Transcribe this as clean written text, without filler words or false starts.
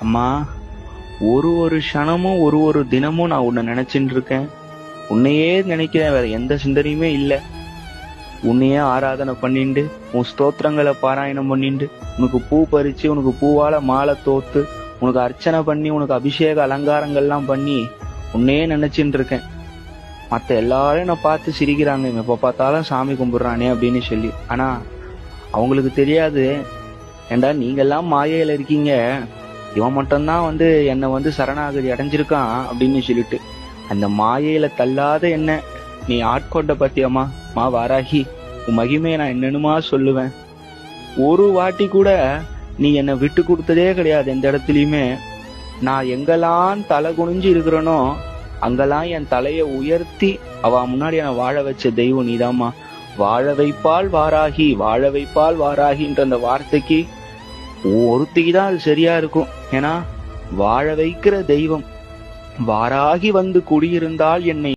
அம்மா, ஒரு ஒரு க்ஷணமும் ஒரு ஒரு தினமும் நான் உன்னை நினைச்சுட்டு இருக்கேன். உன்னையே நினைக்கிறேன், வேற எந்த சிந்தனையுமே இல்ல. உன்னையே ஆராதனை பண்ணிண்டு, உன் ஸ்தோத்திரங்களை பாராயணம் பண்ணிண்டு, உனக்கு பூ பறிச்சு, உனக்கு பூவால மாலை தோத்து, உனக்கு அர்ச்சனை பண்ணி, உனக்கு அபிஷேக அலங்காரங்கள்லாம் பண்ணி உன்னையே நினைச்சுட்டு இருக்கேன். மத்த எல்லாரையும் நான் பார்த்து சிரிக்கிறாங்க, இவன் எப்ப பார்த்தாலும் சாமி கும்பிடுறானே அப்படின்னு சொல்லி. ஆனா அவங்களுக்கு தெரியாது, ஏண்டா நீங்க எல்லாம் மாயையில இருக்கீங்க, இவன் மட்டும்தான் என்னை சரணாகதி அடைஞ்சிருக்கான் அப்படின்னு சொல்லிட்டு. அந்த மாயையில தள்ளாத என்ன நீ ஆட்கொண்ட பத்தியம்மா வாராகி, உன் மகிமையை நான் என்னன்னுமா சொல்லுவேன். ஒரு வாட்டி கூட நீ என்னை விட்டு கொடுத்ததே கிடையாது. எந்த இடத்துலயுமே நான் எங்கெல்லாம் தலை குனிஞ்சு இருக்கிறனோ அங்கெல்லாம் என் தலையை உயர்த்தி அவ முன்னாடி என்னை வாழ வச்ச தெய்வம் நீதாம்மா. வாழ வைப்பால் வாராகி, வாழ வைப்பால் வாராகின்ற அந்த வார்த்தைக்கு ஒருத்திக்கு தான் அது சரியா இருக்கும். ஏன்னா வாழ வைக்கிற தெய்வம் வாராகி வந்து குடியிருந்தால் என்னை